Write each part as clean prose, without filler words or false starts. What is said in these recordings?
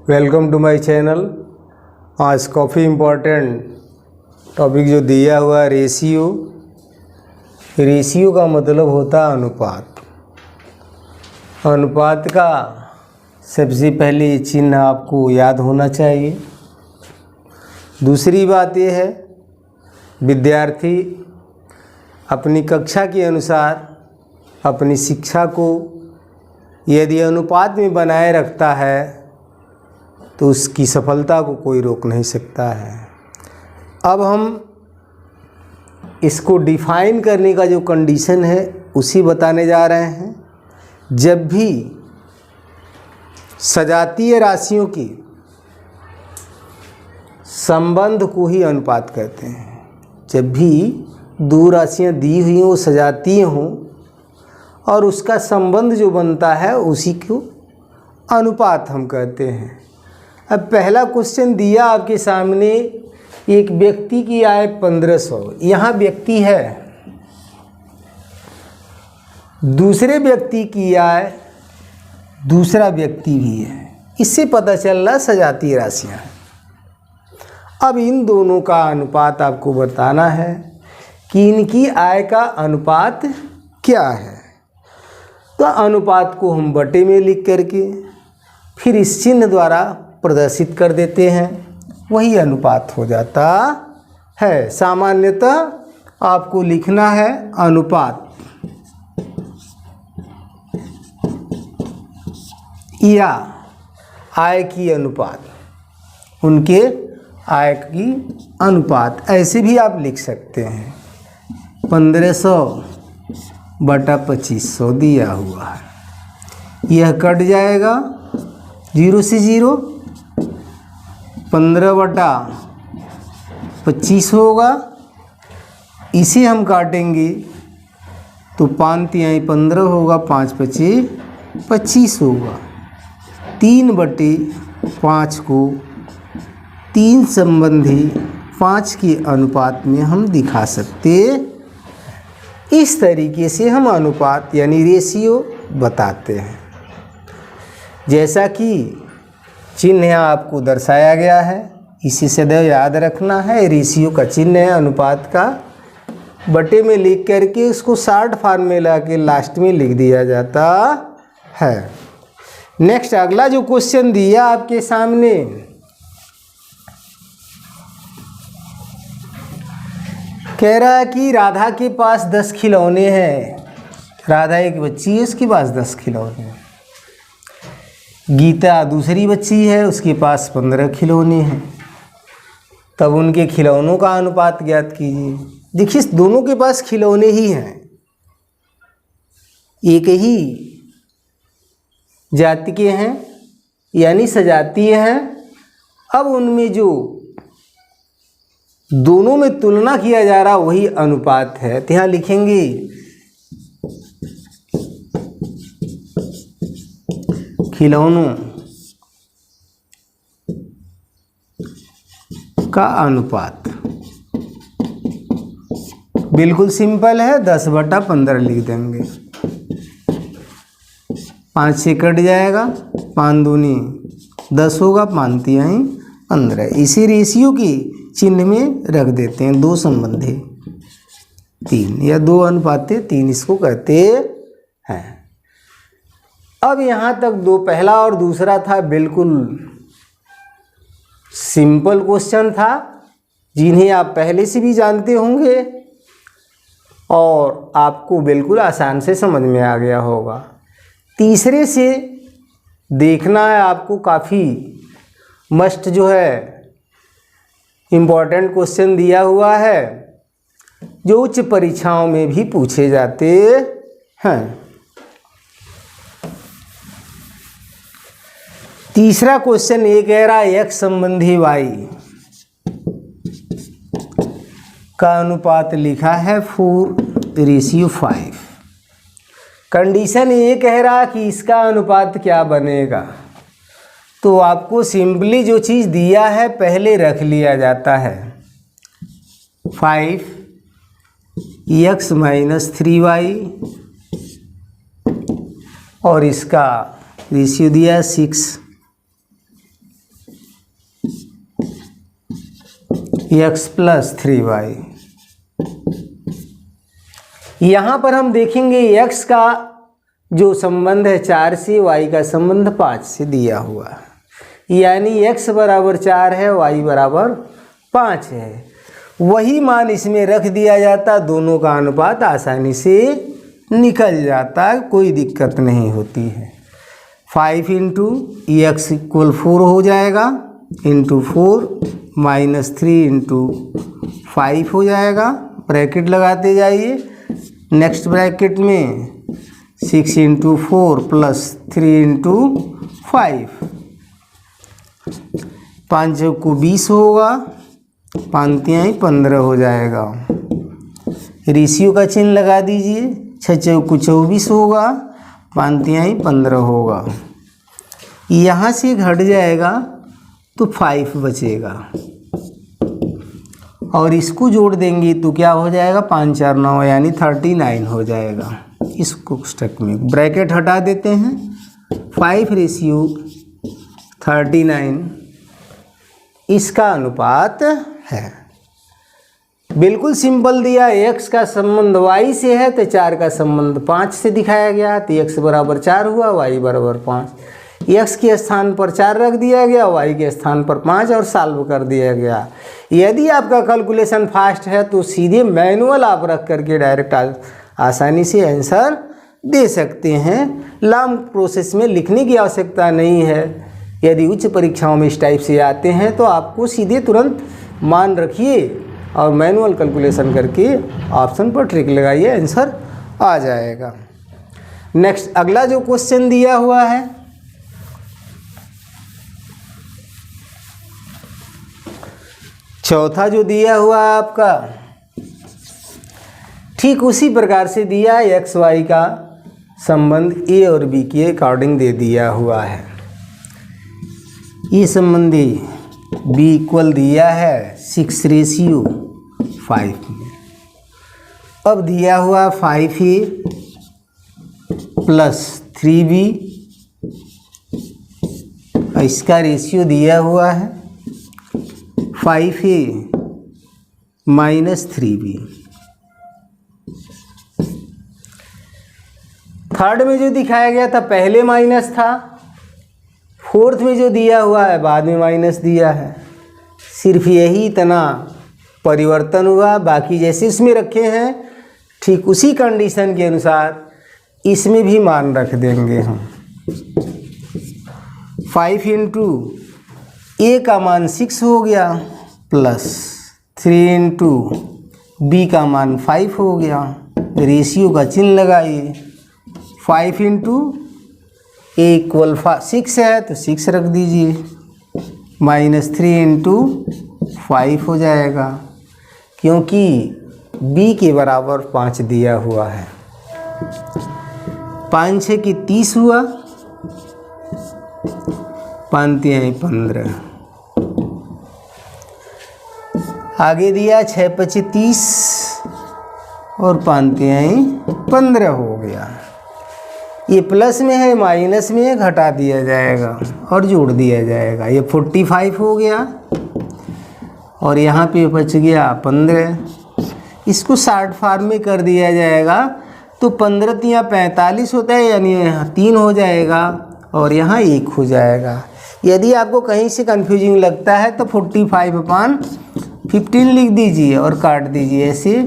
Welcome to my channel. आज काफ़ी important topic जो दिया हुआ है रेशियो। रेशियो का मतलब होता है अनुपात। अनुपात का सबसे पहले चिन्ह आपको याद होना चाहिए। दूसरी बात यह है, विद्यार्थी अपनी कक्षा के अनुसार अपनी शिक्षा को यदि अनुपात में बनाए रखता है तो उसकी सफलता को कोई रोक नहीं सकता है। अब हम इसको डिफाइन करने का जो कंडीशन है उसी बताने जा रहे हैं। जब भी सजातीय राशियों की संबंध को ही अनुपात कहते हैं। जब भी दो राशियां दी हुई हों, सजातीय हों और उसका संबंध जो बनता है उसी को अनुपात हम कहते हैं। अब पहला क्वेश्चन दिया आपके सामने, एक व्यक्ति की आय 1500। यहाँ व्यक्ति है, दूसरे व्यक्ति की आय दूसरा व्यक्ति भी है। इससे पता चल रहा सजातीय राशियाँ हैं। अब इन दोनों का अनुपात आपको बताना है कि इनकी आय का अनुपात क्या है। तो अनुपात को हम बटे में लिख करके फिर इस चिन्ह द्वारा प्रदर्शित कर देते हैं, वही अनुपात हो जाता है। सामान्यतः आपको लिखना है अनुपात या आय की अनुपात, उनके आय की अनुपात ऐसे भी आप लिख सकते हैं। 1500 बटा 2500 दिया हुआ है, यह कट जाएगा 0 से 0। 15 बटा 25 होगा, इसे हम काटेंगे तो 5 तिहाई 15 होगा, 5 पच्चीस 25 होगा। 3 बटे 5 को 3 संबंधी 5 के अनुपात में हम दिखा सकते। इस तरीके से हम अनुपात यानी रेशियो बताते हैं। जैसा कि चिन्ह यहाँ आपको दर्शाया गया है, इसी सदैव याद रखना है। रेशियो का चिन्ह है अनुपात का, बटे में लिख करके उसको शॉर्ट फार्मूला के लास्ट में लिख दिया जाता है। नेक्स्ट अगला जो क्वेश्चन दिया आपके सामने, कह रहा है कि राधा के पास 10 खिलौने हैं। राधा एक बच्ची है, उसके पास 10 खिलौने हैं। गीता दूसरी बच्ची है, उसके पास 15 खिलौने हैं। तब उनके खिलौनों का अनुपात ज्ञात कीजिए। देखिए दोनों के पास खिलौने ही हैं, एक ही जाति के हैं यानी सजातीय हैं। अब उनमें जो दोनों में तुलना किया जा रहा वही अनुपात है। तो यहाँ लिखेंगे खिलौनों का अनुपात। बिल्कुल सिंपल है, 10 बटा 15 लिख देंगे। 5 से कट जाएगा, 5 दूनी 10 होगा, 5 तिहाई 15। इसी रेशियो की चिन्ह में रख देते हैं। 2 संबंधी 3 या 2 अनुपाते 3 इसको कहते हैं। अब यहाँ तक दो पहला और दूसरा था, बिल्कुल सिंपल क्वेश्चन था, जिन्हें आप पहले से भी जानते होंगे और आपको बिल्कुल आसान से समझ में आ गया होगा। तीसरे से देखना है आपको, काफ़ी मस्ट जो है इम्पोर्टेंट क्वेश्चन दिया हुआ है, जो उच्च परीक्षाओं में भी पूछे जाते हैं। तीसरा क्वेश्चन ये कह रहा है x संबंधी y का अनुपात लिखा है 4:5। कंडीशन ये कह रहा कि इसका अनुपात क्या बनेगा। तो आपको सिंपली जो चीज़ दिया है पहले रख लिया जाता है। 5x - 3y और इसका रेशियो दिया है 6। x plus 3y। यहाँ पर हम देखेंगे x का जो संबंध है 4 से, y का संबंध 5 से दिया हुआ है, यानी x बराबर 4 है, y बराबर 5 है। वही मान इसमें रख दिया जाता, दोनों का अनुपात आसानी से निकल जाता है, कोई दिक्कत नहीं होती है। 5 इंटू x इक्वल 4 हो जाएगा, इंटू 4 माइनस 3 इंटू 5 हो जाएगा, ब्रैकेट लगाते जाइए। नेक्स्ट ब्रैकेट में 6 इंटू 4 प्लस 3 इंटू 5, 5 को 20 होगा, 5 15 हो जाएगा। रेशियो का चिन्ह लगा दीजिए, 6 को 24 होगा, 5 15 होगा। यहाँ से घट जाएगा तो 5 बचेगा, और इसको जोड़ देंगे तो क्या हो जाएगा, 5 4 9 यानी 39 हो जाएगा। इसको स्टक में ब्रैकेट हटा देते हैं, 5 रेशियो 39 इसका अनुपात है। बिल्कुल सिंपल दिया, x का संबंध y से है तो 4 का संबंध 5 से दिखाया गया, तो x बराबर 4 हुआ, y बराबर 5। x के स्थान पर 4 रख दिया गया, y के स्थान पर 5 और सॉल्व कर दिया गया। यदि आपका कैलकुलेशन फास्ट है तो सीधे मैनुअल आप रख करके डायरेक्ट आसानी से आंसर दे सकते हैं, लॉन्ग प्रोसेस में लिखने की आवश्यकता नहीं है। यदि उच्च परीक्षाओं में इस टाइप से आते हैं तो आपको सीधे तुरंत मान रखिए और मैनुअल कैलकुलेशन करके ऑप्शन पर ट्रिक लगाइए, आंसर आ जाएगा। नेक्स्ट अगला जो क्वेश्चन दिया हुआ है, चौथा जो दिया हुआ है आपका, ठीक उसी प्रकार से दिया, एक्स वाई का संबंध ए और बी के अकॉर्डिंग दे दिया हुआ है। ये संबंधी बी इक्वल दिया है 6 रेशियो 5 में। अब दिया हुआ 5a प्लस 3b, इसका रेशियो दिया हुआ है 5a माइनस 3b। थर्ड में जो दिखाया गया था पहले माइनस था, फोर्थ में जो दिया हुआ है बाद में माइनस दिया है। सिर्फ यही इतना परिवर्तन हुआ, बाकी जैसे इसमें रखे हैं ठीक उसी कंडीशन के अनुसार इसमें भी मान रख देंगे हम। 5 इंटू ए का मान 6 हो गया प्लस 3 इंटू बी का मान 5 हो गया। रेशियो का चिन्ह लगाइए, 5 इंटू ए इक्वल 6 है तो 6 रख दीजिए, माइनस 3 इंटू 5 हो जाएगा, क्योंकि b के बराबर 5 दिया हुआ है। 5 6 की 30 हुआ, 5 3 15। आगे दिया 6 5 30 और 5 3 15 हो गया। ये प्लस में है, माइनस में है, घटा दिया जाएगा और जोड़ दिया जाएगा। ये 45 हो गया और यहाँ पे बच गया 15। इसको शॉर्ट फॉर्म में कर दिया जाएगा तो 15 3 45 होता है, यानी यहाँ 3 हो जाएगा और यहाँ 1 हो जाएगा। यदि आपको कहीं से कन्फ्यूजिंग लगता है तो 45/15 लिख दीजिए और काट दीजिए, ऐसे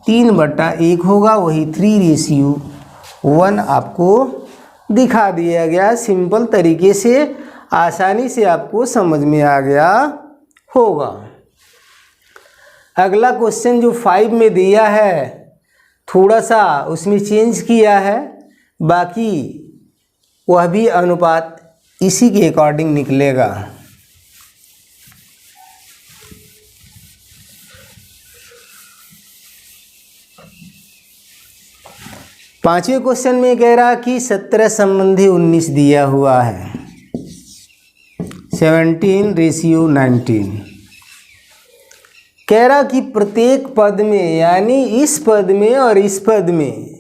3/1 होगा, वही 3:1 आपको दिखा दिया गया। सिंपल तरीके से आसानी से आपको समझ में आ गया होगा। अगला क्वेश्चन जो 5 में दिया है थोड़ा सा उसमें चेंज किया है, बाकी वह भी अनुपात इसी के अकॉर्डिंग निकलेगा। पांचवें क्वेश्चन में कह रहा कि 17 संबंधी 19 दिया हुआ है, 17:19। कह रहा कि प्रत्येक पद में, यानी इस पद में और इस पद में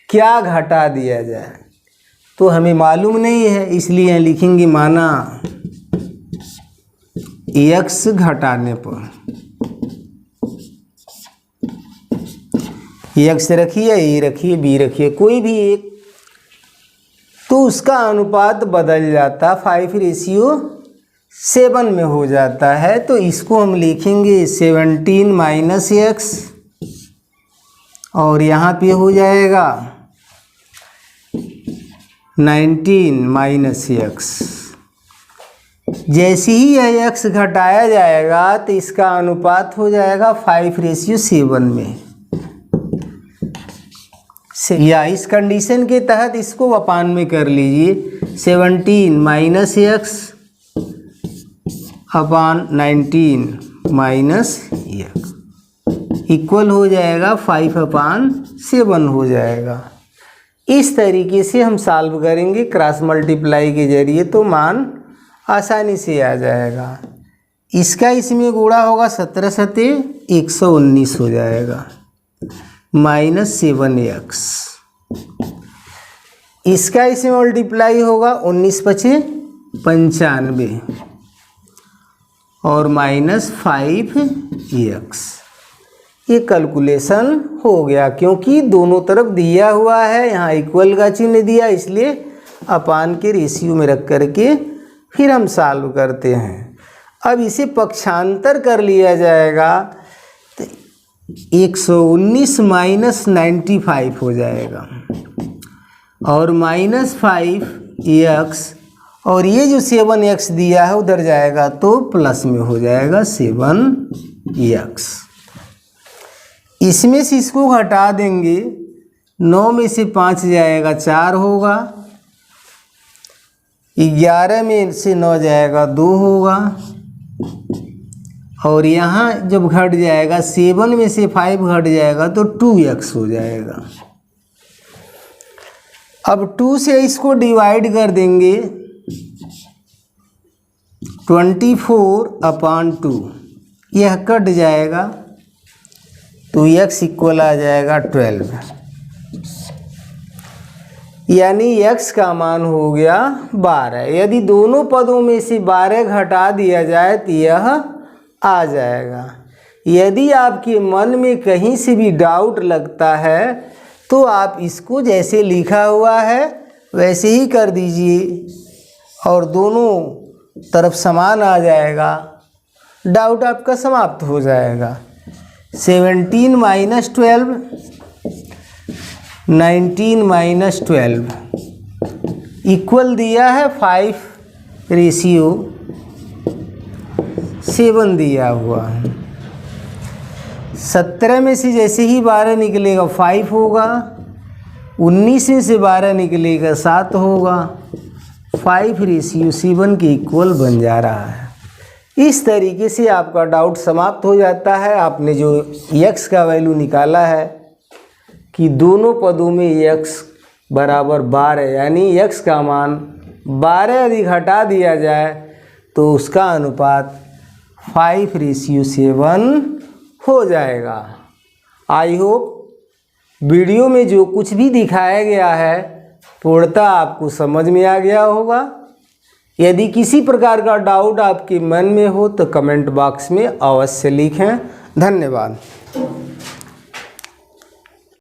क्या घटा दिया जाए, तो हमें मालूम नहीं है, इसलिए लिखेंगे माना x घटाने पर एक्स रखिए, ए रखिए, बी रखिए, कोई भी एक, तो उसका अनुपात बदल जाता 5:7 में हो जाता है। तो इसको हम लिखेंगे 17 माइनस एक्स, और यहाँ पे हो जाएगा 19 माइनस एक्स। जैसे ही यह एक्स घटाया जाएगा तो इसका अनुपात हो जाएगा 5:7 में। या इस कंडीशन के तहत इसको अपान में कर लीजिए, 17 माइनस एक्स अपान 19 माइनस एक्स इक्वल हो जाएगा 5/7 हो जाएगा। इस तरीके से हम सॉल्व करेंगे क्रॉस मल्टीप्लाई के जरिए, तो मान आसानी से आ जाएगा। इसका इसमें गुणा होगा 17 सते 119 हो जाएगा, माइनस 7x। इसका इसमें मल्टीप्लाई होगा 19 पचे 95 और माइनस 5x। ये कैलकुलेशन हो गया, क्योंकि दोनों तरफ दिया हुआ है, यहाँ इक्वल का चिन्ह दिया, इसलिए अपान के रेशियो में रख करके फिर हम सॉल्व करते हैं। अब इसे पक्षांतर कर लिया जाएगा तो 119 माइनस 95 हो जाएगा, और माइनस 5x, और ये जो 7x दिया है उधर जाएगा तो प्लस में हो जाएगा 7x। इसमें से इसको हटा देंगे, 9 में से 5 जाएगा 4 होगा, 11 में से 9 जाएगा 2 होगा, और यहाँ जब घट जाएगा 7 में से 5 घट जाएगा तो 2x हो जाएगा। अब 2 से इसको डिवाइड कर देंगे, 24/2 यह कट जाएगा तो x इक्वल आ जाएगा 12, यानी x का मान हो गया 12। यदि दोनों पदों में से 12 घटा दिया जाए तो यह आ जाएगा। यदि आपके मन में कहीं से भी डाउट लगता है तो आप इसको जैसे लिखा हुआ है वैसे ही कर दीजिए, और दोनों तरफ समान आ जाएगा, डाउट आपका समाप्त हो जाएगा। 17 माइनस 12, 19 माइनस 12 इक्वल दिया है 5:7 दिया हुआ है। 17 में से जैसे ही 12 निकलेगा 5 होगा, 19 में से 12 निकलेगा 7 होगा, 5:7 के इक्वल बन जा रहा है। इस तरीके से आपका डाउट समाप्त हो जाता है। आपने जो x का वैल्यू निकाला है कि दोनों पदों में x बराबर 12, यानी x का मान 12 यदि घटा दिया जाए तो उसका अनुपात 5:7 हो जाएगा। आई होप वीडियो में जो कुछ भी दिखाया गया है पूर्णतः आपको समझ में आ गया होगा। यदि किसी प्रकार का डाउट आपके मन में हो तो कमेंट बॉक्स में अवश्य लिखें। धन्यवाद।